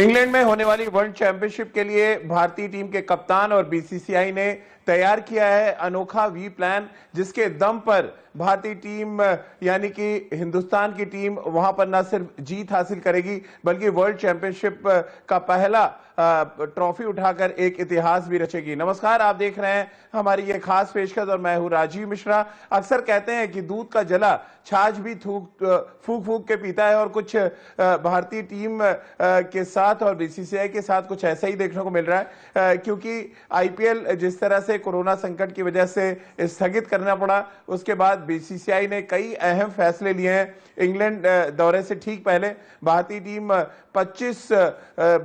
England में होने वाली वर्ल्ड चैंपियनशिप के लिए भारतीय टीम के कप्तान और बीसीसीआई ने तैयार किया है अनोखा वी प्लान, जिसके दम पर भारतीय टीम यानी कि हिंदुस्तान की टीम वहां पर न सिर्फ जीत हासिल करेगी बल्कि वर्ल्ड चैंपियनशिप का पहला ट्रॉफी उठाकर एक इतिहास भी रचेगी। नमस्कार, आप देख रहे हैं हमारी ये खास पेशकश और मैं हूं राजीव मिश्रा। अक्सर कहते हैं कि दूध का जला छाछ भी फूक फूक के पीता है और कुछ भारतीय टीम के साथ और बीसीसीआई के साथ कुछ ऐसा ही देखने को मिल रहा है, क्योंकि आईपीएल जिस तरह से कोरोना संकट की वजह से स्थगित करना पड़ा, उसके बाद बीसीसीआई ने कई अहम फैसले लिए हैं। इंग्लैंड दौरे से ठीक पहले भारतीय टीम 25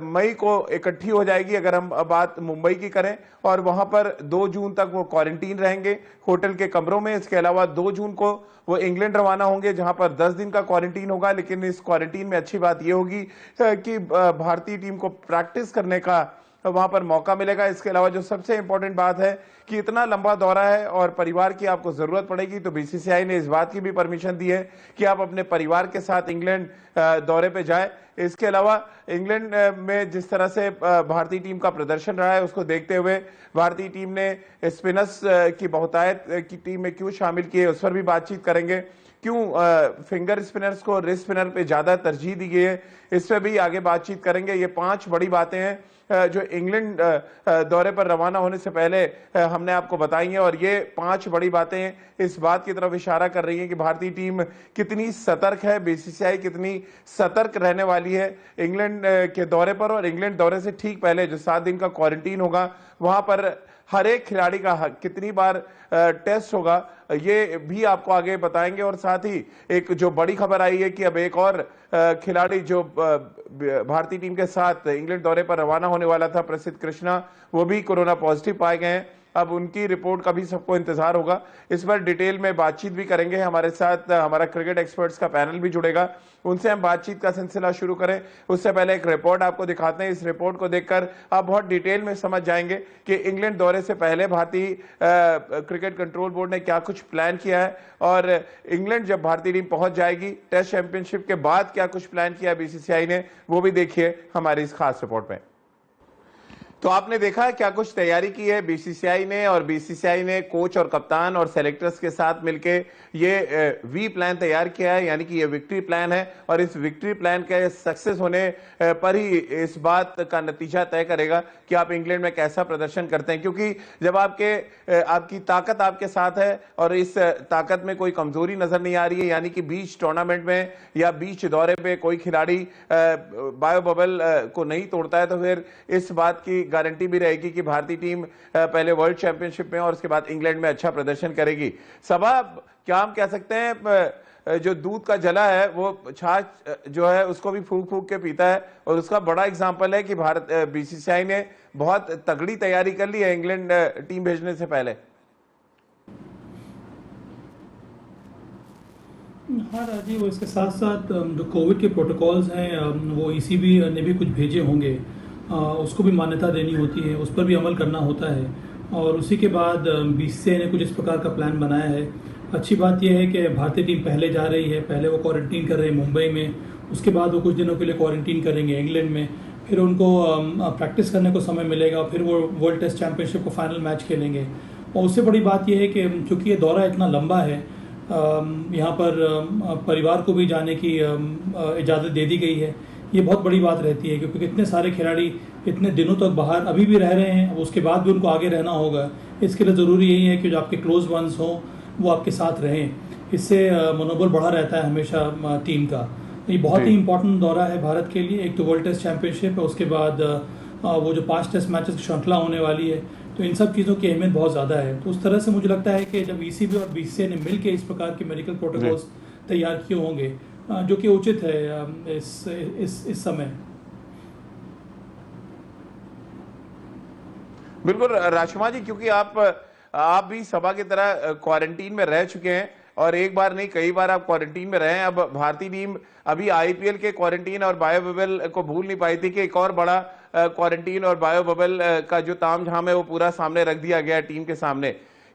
मई को इकट्ठी हो जाएगी, अगर हम बात मुंबई की करें, और वहां पर 2 जून तक वो क्वारंटीन रहेंगे होटल के कमरों में। इसके अलावा 2 जून को वो इंग्लैंड रवाना होंगे, जहां पर 10 दिन का क्वारंटीन होगा। लेकिन इस क्वारंटीन में अच्छी बात यह होगी कि भारतीय टीम को प्रैक्टिस करने का वहां पर मौका मिलेगा। इसके अलावा जो सबसे इंपॉर्टेंट बात है कि इतना लंबा दौरा है और परिवार की आपको जरूरत पड़ेगी, तो बीसीसीआई ने इस बात की भी परमिशन दी है कि आप अपने परिवार के साथ इंग्लैंड दौरे पे जाएं। इसके अलावा इंग्लैंड में जिस तरह से भारतीय टीम का प्रदर्शन रहा है, उसको देखते हुए भारतीय टीम ने स्पिनर्स की बहुतायत की टीम में क्यों शामिल किए, उस पर भी बातचीत करेंगे। क्यों फिंगर स्पिनर्स को रिस्ट स्पिनर पे ज्यादा तरजीह दी गई है, इस पे भी आगे बातचीत करेंगे। ये 5 बड़ी बातें हैं जो इंग्लैंड दौरे पर रवाना होने से पहले हमने आपको बताई हैं, और ये 5 बड़ी बातें इस बात की तरफ इशारा कर रही हैं कि भारतीय टीम कितनी सतर्क है, बीसीसीआई कितनी सतर्क रहने वाली है इंग्लैंड के दौरे पर। और इंग्लैंड दौरे से ठीक पहले जो 7 दिन का क्वारंटीन होगा, वहां पर हर एक खिलाड़ी का कितनी बार टेस्ट होगा, ये भी आपको आगे बताएंगे। और साथ ही एक जो बड़ी खबर आई है कि अब एक और खिलाड़ी जो भारतीय टीम के साथ इंग्लैंड दौरे पर रवाना होने वाला था, प्रसिद्ध कृष्णा, वो भी कोरोना पॉजिटिव पाए गए हैं। अब उनकी रिपोर्ट का भी सबको इंतजार होगा। इस पर डिटेल में बातचीत भी करेंगे। हमारे साथ हमारा क्रिकेट एक्सपर्ट्स का पैनल भी जुड़ेगा, उनसे हम बातचीत का सिलसिला शुरू करें उससे पहले एक रिपोर्ट आपको दिखाते हैं। इस रिपोर्ट को देखकर आप बहुत डिटेल में समझ जाएंगे कि इंग्लैंड दौरे से पहले भारतीय क्रिकेट कंट्रोल बोर्ड ने क्या कुछ प्लान किया है, और इंग्लैंड जब भारतीय टीम पहुंच जाएगी टेस्ट चैंपियनशिप के बाद क्या कुछ प्लान किया है बीसीसीआई ने, वो भी देखिए हमारी इस खास रिपोर्ट में। तो आपने देखा क्या कुछ तैयारी की है बीसीसीआई ने, और बीसीसीआई ने कोच और कप्तान और सेलेक्टर्स के साथ मिलके ये वी प्लान तैयार किया है, यानी कि ये विक्ट्री प्लान है। और इस विक्ट्री प्लान के सक्सेस होने पर ही इस बात का नतीजा तय करेगा कि आप इंग्लैंड में कैसा प्रदर्शन करते हैं। क्योंकि जब आपकी ताकत आपके साथ है और इस ताकत में कोई कमजोरी नजर नहीं आ रही है, यानी कि बीच टूर्नामेंट में या बीच दौरे पे कोई खिलाड़ी बायो बबल को नहीं तोड़ता है, तो फिर इस बात की गारंटी भी रहेगी कि भारतीय टीम पहले वर्ल्ड चैंपियनशिप में और उसके बाद इंग्लैंड में अच्छा प्रदर्शन करेगी। सबा, क्या हम कह सकते हैं जो दूध का जला है वो छाछ जो है उसको भी फूक फूक के पीता है, और उसका बड़ा एग्जांपल है कि भारत बीसीसीआई ने बहुत तगड़ी तैयारी कर ली है इंग्लैंड टीम भेजने से पहले। हाँ राजीव, इसके साथ साथ जो कोविड के प्रोटोकॉल्स हैं वो ईसीबी ने भी कुछ भेजे होंगे, उसको भी मान्यता देनी होती है, उस पर भी अमल करना होता है। और उसी के बाद बीसीसीआई ने कुछ इस प्रकार का प्लान बनाया है। अच्छी बात यह है कि भारतीय टीम पहले जा रही है, पहले वो क्वारंटीन कर रहे हैं मुंबई में, उसके बाद वो कुछ दिनों के लिए क्वारंटीन करेंगे इंग्लैंड में, फिर उनको प्रैक्टिस करने को समय मिलेगा, फिर वो वर्ल्ड टेस्ट चैंपियनशिप को फाइनल मैच खेलेंगे। और उससे बड़ी बात यह है कि चूँकि ये दौरा इतना लंबा है, यहाँ पर परिवार को भी जाने की इजाज़त दे दी गई है। ये बहुत बड़ी बात रहती है, क्योंकि कितने सारे खिलाड़ी इतने दिनों तक बाहर अभी भी रह रहे हैं, अब उसके बाद भी उनको आगे रहना होगा। इसके लिए ज़रूरी यही है कि जो आपके क्लोज वंस हों वो आपके साथ रहें, इससे मनोबल बढ़ा रहता है हमेशा टीम का। तो ये बहुत ही इंपॉर्टेंट दौरा है भारत के लिए। एक तो वर्ल्ड टेस्ट चैंपियनशिप है, उसके बाद वो जो 5 टेस्ट मैचेस की श्रृंखला होने वाली है, तो इन सब चीज़ों की अहमियत बहुत ज़्यादा है। तो उस तरह से मुझे लगता है कि जब ईसीबी और बीसीसीआई ने मिलकर इस प्रकार के मेडिकल प्रोटोकॉल्स तैयार किए होंगे, जो कि उचित है इस समय। बिल्कुल राजकुमार जी, क्योंकि आप भी सभा की तरह क्वारंटीन में रह चुके हैं, और एक बार नहीं कई बार आप क्वारंटीन में रहे हैं। अब भारतीय टीम अभी आईपीएल के क्वारंटीन और बायो बबल को भूल नहीं पाई थी कि एक और बड़ा क्वारंटीन और बायो बबल का जो तामझाम है वो पूरा सामने रख दिया गया है टीम के सामने।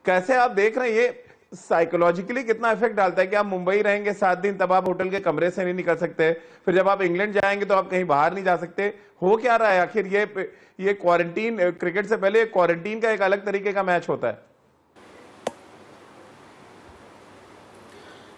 कैसे आप देख रहे हैं ये साइकोलॉजिकली कितना इफेक्ट डालता है कि आप मुंबई रहेंगे 7 दिन, तब आप होटल के कमरे से नहीं निकल सकते, फिर जब आप इंग्लैंड जाएंगे तो आप कहीं बाहर नहीं जा सकते। हो क्या रहा है आखिर? ये क्वारंटीन, क्रिकेट से पहले क्वारंटीन का एक अलग तरीके का मैच होता है।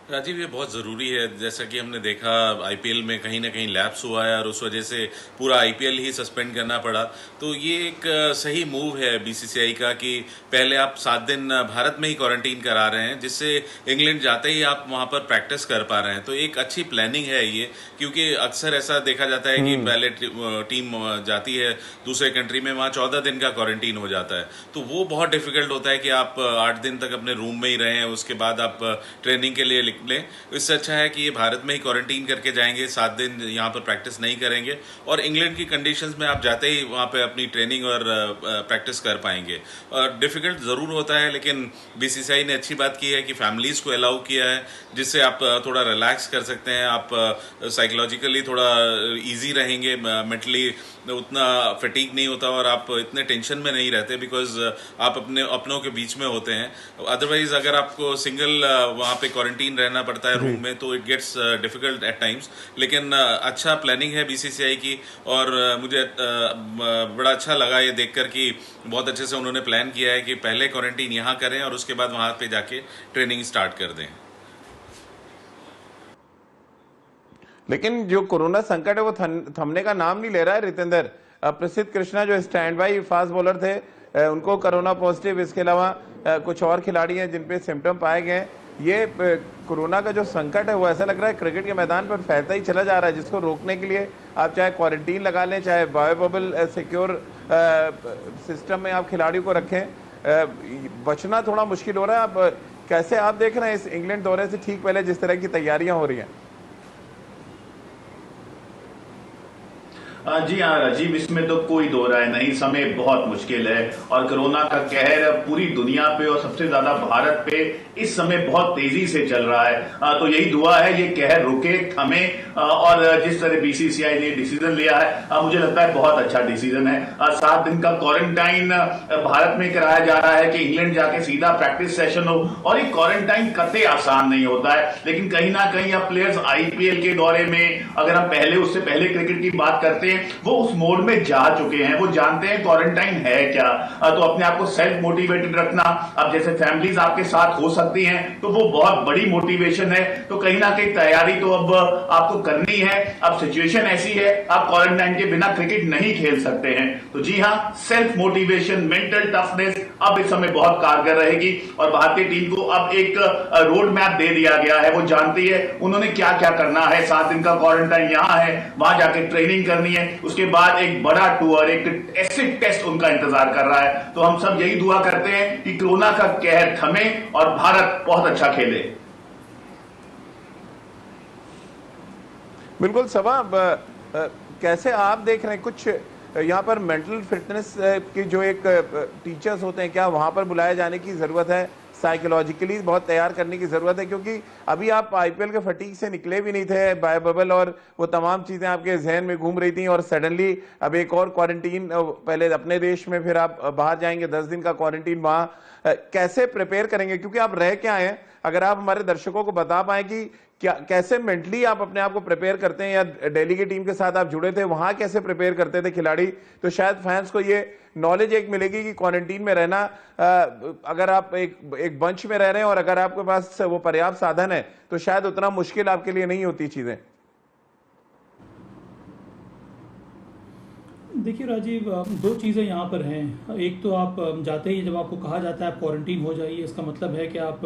राजीव, ये बहुत ज़रूरी है। जैसा कि हमने देखा आईपीएल में कहीं ना कहीं लैप्स हुआ है और उस वजह से पूरा आईपीएल ही सस्पेंड करना पड़ा। तो ये एक सही मूव है बीसीसीआई का कि पहले आप 7 दिन भारत में ही क्वारंटीन करा रहे हैं, जिससे इंग्लैंड जाते ही आप वहाँ पर प्रैक्टिस कर पा रहे हैं। तो एक अच्छी प्लानिंग है ये, क्योंकि अक्सर ऐसा देखा जाता है कि पहले टीम जाती है दूसरे कंट्री में, वहाँ 14 दिन का क्वारंटीन हो जाता है। तो वो बहुत डिफिकल्ट होता है कि आप 8 दिन तक अपने रूम में ही रहें, उसके बाद आप ट्रेनिंग के लिए निकलें। इससे अच्छा है कि ये भारत में ही क्वारंटीन करके जाएंगे, 7 दिन यहाँ पर प्रैक्टिस नहीं करेंगे और इंग्लैंड की कंडीशंस में आप जाते ही वहाँ पे अपनी ट्रेनिंग और प्रैक्टिस कर पाएंगे। और डिफिकल्ट ज़रूर होता है, लेकिन बीसीसीआई ने अच्छी बात की है कि फैमिलीज को अलाउ किया है, जिससे आप थोड़ा रिलैक्स कर सकते हैं, आप साइकोलॉजिकली थोड़ा ईजी रहेंगे, मेंटली उतना फटीग नहीं होता और आप इतने टेंशन में नहीं रहते, बिकॉज आप अपनों के बीच में होते हैं। अदरवाइज अगर आपको सिंगल वहाँ पे क्वारंटीन रहना पड़ता है रूम में, तो it gets difficult at times. लेकिन अच्छा प्लानिंग है बीसीसीआई की, और मुझे बड़ा अच्छा लगा ये देखकर कि बहुत अच्छे से उन्होंने प्लान किया है कि पहले क्वारंटीन यहाँ करें और उसके बाद वहाँ पे जाके ट्रेनिंग स्टार्ट कर दें। लेकिन जो कोरोना संकट है वो थमने का नाम नहीं ले रहा है रितेंद्र। प्रसिद्ध कृष्णा जो स्टैंड बाई फास्ट बॉलर थे, उनको कोरोना पॉजिटिव, इसके अलावा कुछ और खिलाड़ी हैं जिन पे सिम्टम पाए गए हैं। ये कोरोना का जो संकट है वो ऐसा लग रहा है क्रिकेट के मैदान पर फैलता ही चला जा रहा है, जिसको रोकने के लिए आप चाहे क्वारंटीन लगा लें, चाहे बायो बबल सिक्योर सिस्टम में आप खिलाड़ियों को रखें, बचना थोड़ा मुश्किल हो रहा है। आप कैसे आप देख रहे हैं इस इंग्लैंड दौरे से ठीक पहले जिस तरह की तैयारियां हो रही हैं? जी हाँ राजीव, इसमें तो कोई दो राय नहीं, समय बहुत मुश्किल है और कोरोना का कहर पूरी दुनिया पे और सबसे ज्यादा भारत पे इस समय बहुत तेजी से चल रहा है। तो यही दुआ है ये कहर रुके, थमे, और जिस तरह बीसीसीआई ने डिसीजन लिया है, मुझे लगता है बहुत अच्छा डिसीजन है। 7 दिन का क्वारंटाइन भारत में कराया जा रहा है कि इंग्लैंड जाके सीधा प्रैक्टिस सेशन हो, और ये क्वारंटाइन कतई आसान नहीं होता है। लेकिन कहीं ना कहीं अब प्लेयर्स आईपीएल के दौरे में, अगर हम उससे पहले क्रिकेट की बात करते हैं, वो उस मोड में जा चुके हैं, वो जानते हैं क्वारंटाइन है क्या। तो अपने आप को सेल्फ मोटिवेटेड रखना, अब जैसे फैमिलीज आपके साथ हो सकती हैं, तो वो बहुत बड़ी मोटिवेशन है। तो कहीं ना कहीं तैयारी तो अब आपको करनी है। अब सिचुएशन ऐसी है, आप क्वारंटाइन के बिना क्रिकेट नहीं खेल सकते हैं। तो जी हाँ, सेल्फ मोटिवेशन, मेंटल टफनेस अब इस समय बहुत कारगर रहेगी, और भारतीय टीम को अब एक रोड मैप दे दिया गया है। वो जानती है उन्होंने क्या क्या करना है। 7 दिन का क्वारंटाइन यहाँ है, वहां जाके ट्रेनिंग करनी है, उसके बाद एक बड़ा टूर, एक एसिड टेस्ट उनका इंतजार कर रहा है। तो हम सब यही दुआ करते हैं कि कोरोना का कहर थमे और भारत बहुत अच्छा खेले। बिल्कुल सबा, कैसे आप देख रहे हैं कुछ यहाँ पर मेंटल फिटनेस की जो एक टीचर्स होते हैं, क्या वहां पर बुलाए जाने की जरूरत है? साइकोलॉजिकली बहुत तैयार करने की जरूरत है, क्योंकि अभी आप आईपीएल के फटीक से निकले भी नहीं थे, बायो बबल और वो तमाम चीजें आपके जहन में घूम रही थी, और सडनली अब एक और क्वारंटीन, पहले अपने देश में, फिर आप बाहर जाएंगे 10 दिन का क्वारंटीन वहां। कैसे प्रिपेयर करेंगे? क्योंकि आप रह के आए हैं, अगर आप हमारे दर्शकों को बता पाए कि क्या कैसे मेंटली आप अपने आप को प्रिपेयर करते हैं, या दिल्ली की टीम के साथ आप जुड़े थे, वहां कैसे प्रिपेयर करते थे खिलाड़ी, तो शायद फैंस को ये नॉलेज एक मिलेगी कि क्वारंटीन में रहना, अगर आप एक बंच में रह रहे हैं और अगर आपके पास वो पर्याप्त साधन है, तो शायद उतना मुश्किल आपके लिए नहीं होती चीजें। देखिए राजीव, 2 चीज़ें यहाँ पर हैं। एक तो आप जाते ही जब आपको कहा जाता है आप क्वारंटीन हो जाइए, इसका मतलब है कि आप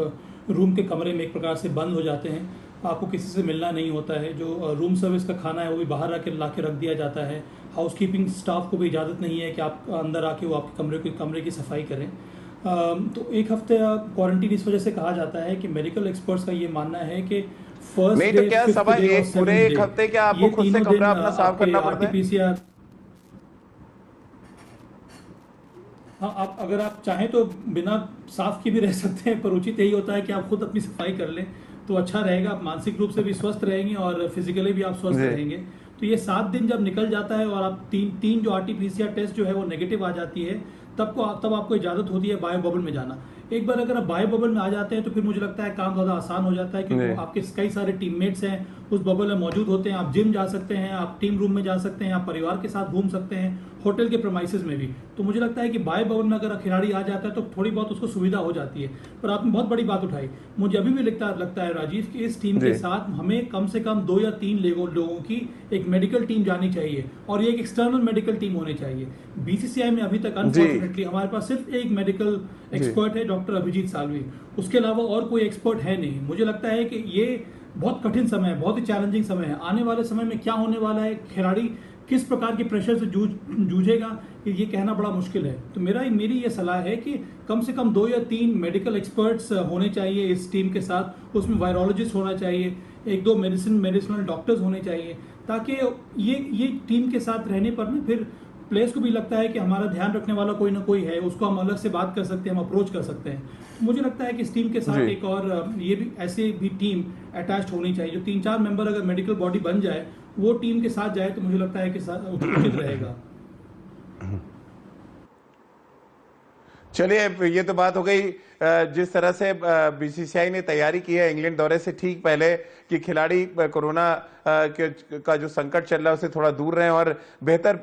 रूम के कमरे में एक प्रकार से बंद हो जाते हैं, आपको किसी से मिलना नहीं होता है। जो रूम सर्विस का खाना है वो भी बाहर ला के रख दिया जाता है। हाउसकीपिंग स्टाफ को भी इजाज़त नहीं है कि आप अंदर आके वो आपके कमरे की सफाई करें। तो 1 हफ्ते क्वारंटीन इस वजह से कहा जाता है कि मेडिकल एक्सपर्ट्स का ये मानना है कि फर्स्ट नहीं तो क्या सब पूरे 1 हफ्ते क्या आपको खुद से कमरा अपना साफ करना पड़ता है? RT-PCR, हाँ, आप अगर आप चाहें तो बिना साफ की भी रह सकते हैं, पर उचित यही होता है कि आप खुद अपनी सफाई कर लें तो अच्छा रहेगा। आप मानसिक रूप से भी स्वस्थ रहेंगे और फिजिकली भी आप स्वस्थ रहेंगे। तो ये 7 दिन जब निकल जाता है और आप तीन जो RT-PCR टेस्ट जो है वो नेगेटिव आ जाती है, तब आपको इजाज़त होती है बायो बबल में जाना। एक बार अगर आप बायो बबल में आ जाते हैं तो फिर मुझे लगता है काम ज़्यादा आसान हो जाता है, क्योंकि आपके कई सारे टीममेट्स हैं उस बबल में मौजूद होते हैं। आप जिम जा सकते हैं, आप टीम रूम में जा सकते हैं, आप परिवार के साथ घूम सकते हैं, होटल के प्रेमाइसेस में भी। तो मुझे लगता है कि बायो बबल में अगर खिलाड़ी आ जाता है तो थोड़ी बहुत उसको सुविधा हो जाती है। पर आपने बहुत बड़ी बात उठाई, मुझे अभी भी लगता है राजीव कि इस टीम के साथ हमें कम से कम 2 या 3 लोगों की एक मेडिकल टीम जानी चाहिए, और ये एक एक्सटर्नल मेडिकल टीम होनी चाहिए। बीसीसीआई में अभी तक अनफॉर्चुनेटली हमारे पास सिर्फ एक मेडिकल एक्सपर्ट है, डॉक्टर अभिजीत सालवी। उसके अलावा और कोई एक्सपर्ट है नहीं। मुझे लगता है कि ये बहुत कठिन समय है, बहुत ही चैलेंजिंग समय है। आने वाले समय में क्या होने वाला है, खिलाड़ी किस प्रकार के प्रेशर से जूझेगा, ये कहना बड़ा मुश्किल है। तो मेरी ये सलाह है कि कम से कम 2 या 3 मेडिकल एक्सपर्ट्स होने चाहिए इस टीम के साथ। उसमें वायरोलॉजिस्ट होना चाहिए, 1-2 मेडिसिनल डॉक्टर्स होने चाहिए, ताकि ये टीम के साथ रहने पर ना फिर प्लेयर्स को भी लगता है कि हमारा ध्यान रखने वाला कोई ना कोई है, उसको हम अलग से बात कर सकते हैं, हम अप्रोच कर सकते हैं। मुझे लगता है कि इस टीम के साथ एक और ये भी ऐसे भी टीम अटैच्ड होनी चाहिए, जो 3-4 मेंबर अगर मेडिकल बॉडी बन जाए, वो टीम के साथ जाए, तो मुझे लगता है कि उचित रहेगा। चलिए, ये तो बात हो गई जिस तरह से बीसीसीआई ने तैयारी की है इंग्लैंड दौरे से ठीक पहले कि खिलाड़ी कोरोना का जो संकट चल रहा है उससे थोड़ा दूर रहें और बेहतर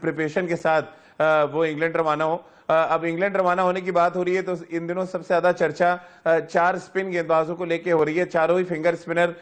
प्रिपरेशन के साथ वो इंग्लैंड रवाना हो। अब इंग्लैंड रवाना होने की बात हो रही है तो इन दिनों सबसे ज्यादा चर्चा 4 स्पिन गेंदबाजों को लेके हो रही है। चारों ही फिंगर स्पिनर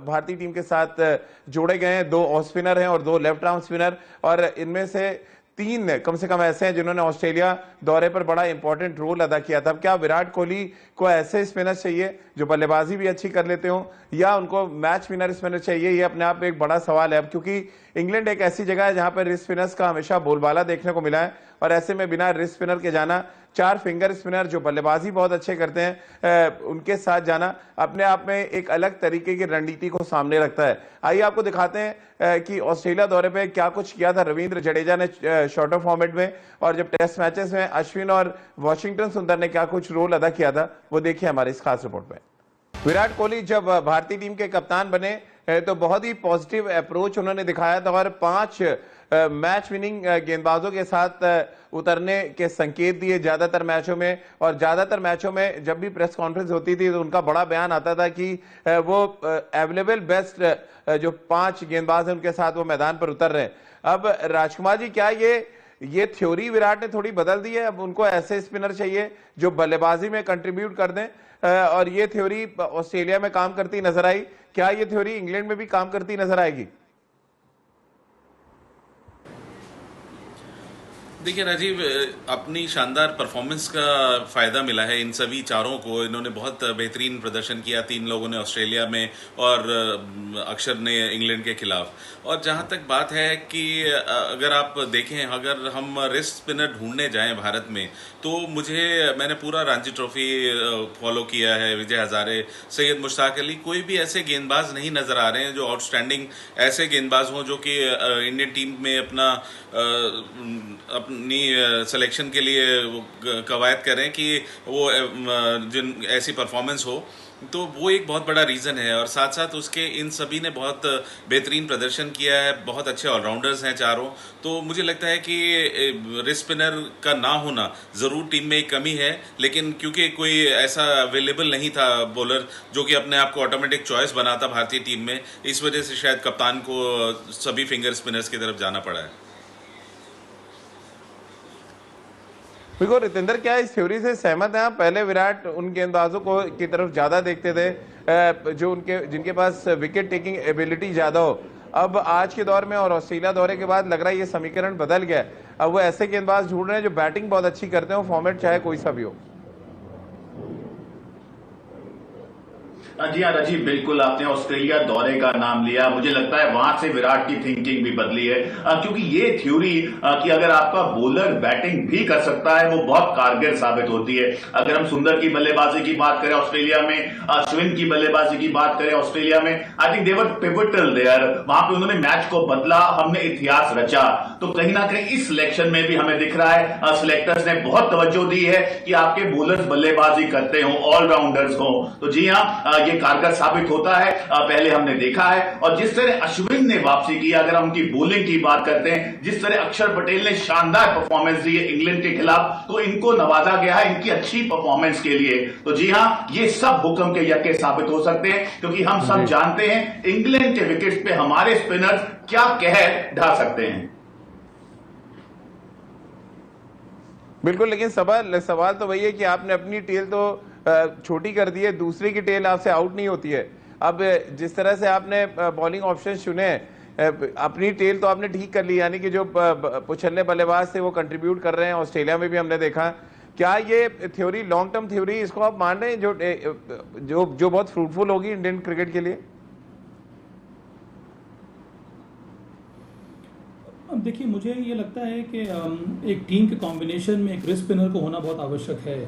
भारतीय टीम के साथ जोड़े गए हैं। 2 ऑफ स्पिनर हैं और 2 लेफ्ट आर्म स्पिनर, और इनमें से 3 कम से कम ऐसे हैं जिन्होंने ऑस्ट्रेलिया दौरे पर बड़ा इंपॉर्टेंट रोल अदा किया था। क्या विराट कोहली को ऐसे स्पिनर्स चाहिए जो बल्लेबाजी भी अच्छी कर लेते हो, या उनको मैच विनर स्पिनर चाहिए? ये अपने आप में एक बड़ा सवाल है अब, क्योंकि इंग्लैंड एक ऐसी जगह है जहां पर रिस्ट स्पिनर्स का हमेशा बोलबाला देखने को मिला है, और ऐसे में बिना रिस्ट स्पिनर के जाना, 4 फिंगर स्पिनर जो बल्लेबाजी बहुत अच्छे करते हैं उनके साथ जाना अपने आप में एक अलग तरीके की रणनीति को सामने रखता है। आइए आपको दिखाते हैं कि ऑस्ट्रेलिया दौरे पे क्या कुछ किया था रविंद्र जडेजा ने शॉर्टर फॉर्मेट में, और जब टेस्ट मैचेस में अश्विन और वॉशिंगटन सुंदर ने क्या कुछ रोल अदा किया था, वो देखिए हमारे इस खास रिपोर्ट में। विराट कोहली जब भारतीय टीम के कप्तान बने तो बहुत ही पॉजिटिव अप्रोच उन्होंने दिखाया था, और 5 मैच विनिंग गेंदबाजों के साथ उतरने के संकेत दिए ज्यादातर मैचों में। और ज्यादातर मैचों में जब भी प्रेस कॉन्फ्रेंस होती थी तो उनका बड़ा बयान आता था कि वो अवेलेबल बेस्ट जो 5 गेंदबाज हैं उनके साथ वो मैदान पर उतर रहे हैं। अब राजकुमार जी, क्या ये थ्योरी विराट ने थोड़ी बदल दी है? अब उनको ऐसे स्पिनर चाहिए जो बल्लेबाजी में कंट्रीब्यूट कर दें, और ये थ्योरी ऑस्ट्रेलिया में काम करती नजर आई। क्या ये थ्योरी इंग्लैंड में भी काम करती नजर आएगी? देखिए राजीव, अपनी शानदार परफॉर्मेंस का फायदा मिला है इन सभी चारों को। इन्होंने बहुत बेहतरीन प्रदर्शन किया, 3 लोगों ने ऑस्ट्रेलिया में और अक्षर ने इंग्लैंड के खिलाफ। और जहां तक बात है कि अगर आप देखें, अगर हम रिस्ट स्पिनर ढूंढने जाएं भारत में, तो मैंने पूरा रणजी ट्रॉफी फॉलो किया है, विजय हजारे, सैयद मुश्ताक अली, कोई भी ऐसे गेंदबाज नहीं नजर आ रहे हैं जो आउटस्टैंडिंग ऐसे गेंदबाज हों जो कि इंडियन टीम में अपनी सिलेक्शन के लिए कवायद करें कि वो जिन ऐसी परफॉर्मेंस हो। तो वो एक बहुत बड़ा रीज़न है, और साथ साथ उसके इन सभी ने बहुत बेहतरीन प्रदर्शन किया है, बहुत अच्छे ऑलराउंडर्स हैं चारों। तो मुझे लगता है कि रिस्ट स्पिनर का ना होना ज़रूर टीम में एक कमी है, लेकिन क्योंकि कोई ऐसा अवेलेबल नहीं था बॉलर जो कि अपने आप को ऑटोमेटिक चॉइस बनाता भारतीय टीम में, इस वजह से शायद कप्तान को सभी फिंगर स्पिनर्स की तरफ जाना पड़ा है। बिल्कुल रितेंद्र, क्या इस थ्योरी से सहमत हैं आप? पहले विराट उन गेंदबाजों को की तरफ ज्यादा देखते थे जो जिनके पास विकेट टेकिंग एबिलिटी ज्यादा हो। अब आज के दौर में और ऑस्ट्रेलिया दौरे के बाद लग रहा है ये समीकरण बदल गया है। अब वो ऐसे गेंदबाज ढूंढ रहे हैं जो बैटिंग बहुत अच्छी करते हो, फॉर्मेट चाहे कोई सा भी हो। जी हाँ राजीव, बिल्कुल आपने ऑस्ट्रेलिया दौरे का नाम लिया। मुझे लगता है वहां से विराट की थिंकिंग भी बदली है, क्योंकि ये थ्योरी कि अगर आपका बॉलर बैटिंग भी कर सकता है वो बहुत कारगर साबित होती है। अगर हम सुंदर की बल्लेबाजी की बात करें ऑस्ट्रेलिया में, अश्विन की बल्लेबाजी की बात करें ऑस्ट्रेलिया में, I think they were pivotal there. वहां पे उन्होंने मैच को बदला, हमने इतिहास रचा। तो कहीं ना कहीं इस सिलेक्शन में भी हमें दिख रहा है सिलेक्टर्स ने बहुत तवज्जो दी है कि आपके बॉलर्स बल्लेबाजी करते हो, ऑलराउंडर्स हो। तो जी हाँ, ये कारगर साबित होता है, पहले हमने देखा है। और जिस तरह अश्विन ने वापसी की, अगर हम उनकी बॉलिंग की बात करते हैं, जिस तरह अक्षर पटेल ने शानदार परफॉर्मेंस दी है इंग्लैंड के खिलाफ, तो इनको नवाजा गया है इनकी अच्छी परफॉर्मेंस के लिए। तो जी हां, ये सब हुक्म के यक्के साबित हो सकते हैं, क्योंकि हम सब जानते हैं इंग्लैंड के विकेट्स पे हमारे स्पिनर्स क्या कहर ढा सकते हैं। बिल्कुल, लेकिन सवाल तो वही है कि आपने अपनी टेल तो छोटी कर दी है, दूसरे की टेल आपसे आउट नहीं होती है। अब जिस तरह से आपने बॉलिंग ऑप्शन चुने, अपनी टेल तो आपने ठीक कर ली, यानी कि जो पुछल्ले बल्लेबाज थे वो कंट्रीब्यूट कर रहे हैं। ऑस्ट्रेलिया में भी हमने देखा। क्या ये थ्योरी, लॉन्ग टर्म थ्योरी, इसको आप मान रहे हैं जो बहुत फ्रूटफुल होगी इंडियन क्रिकेट के लिए? अब देखिए, मुझे ये लगता है कि एक टीम के कॉम्बिनेशन में एक रिस्ट स्पिनर को होना बहुत आवश्यक है।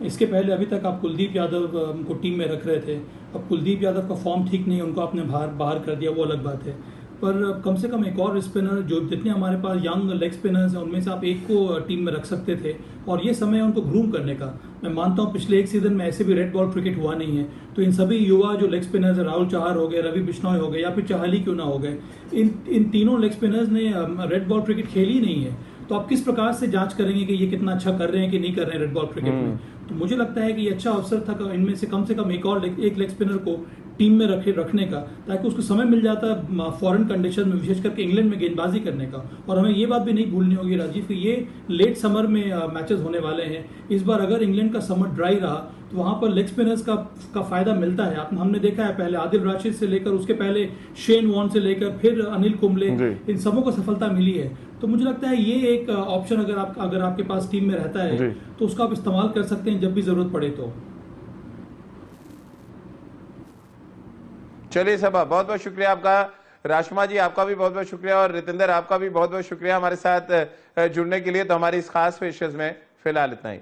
इसके पहले अभी तक आप कुलदीप यादव को टीम में रख रहे थे। अब कुलदीप यादव का फॉर्म ठीक नहीं है, उनको आपने बाहर कर दिया, वो अलग बात है। पर कम से कम एक और स्पिनर, जो जितने हमारे पास यंग लेग स्पिनर्स हैं उनमें से आप एक को टीम में रख सकते थे, और ये समय है उनको ग्रूम करने का। मैं मानता हूँ पिछले एक सीजन में ऐसे भी रेड बॉल क्रिकेट हुआ नहीं है, तो इन सभी युवा जो लेग स्पिनर्स हैं, राहुल चाहर हो गए, रवि बिश्नोई हो गए, या फिर चाहली क्यों ना हो गए, इन तीनों लेग स्पिनर्स ने रेड बॉल क्रिकेट खेली नहीं है। तो आप किस प्रकार से जांच करेंगे कि ये कितना अच्छा कर रहे हैं कि नहीं कर रहे हैं रेड बॉल क्रिकेट में? तो मुझे लगता है कि ये अच्छा अवसर था इनमें से कम एक लेग स्पिनर को टीम में रखने का, ताकि उसको समय मिल जाता फॉरेन कंडीशन में, विशेष करके इंग्लैंड में गेंदबाजी करने का। और हमें ये बात भी नहीं भूलनी होगी राजीव कि ये लेट समर में मैचेस होने वाले हैं। इस बार अगर इंग्लैंड का समर ड्राई रहा तो वहाँ पर लेग स्पिनर्स का फायदा मिलता है। हमने देखा है, पहले आदिल राशिद से लेकर उसके पहले शेन वॉर्न से लेकर फिर अनिल कुंबले, इन सबों को सफलता मिली है। तो मुझे लगता है ये एक ऑप्शन अगर आपके पास टीम में रहता है तो उसका आप इस्तेमाल कर सकते हैं जब भी जरूरत पड़े। तो चलिए सबा, बहुत बहुत शुक्रिया आपका। राशमा जी, आपका भी बहुत बहुत शुक्रिया, और रितेंद्र, आपका भी बहुत बहुत शुक्रिया हमारे साथ जुड़ने के लिए। तो हमारी इस खास पेशकश में फिलहाल इतना ही।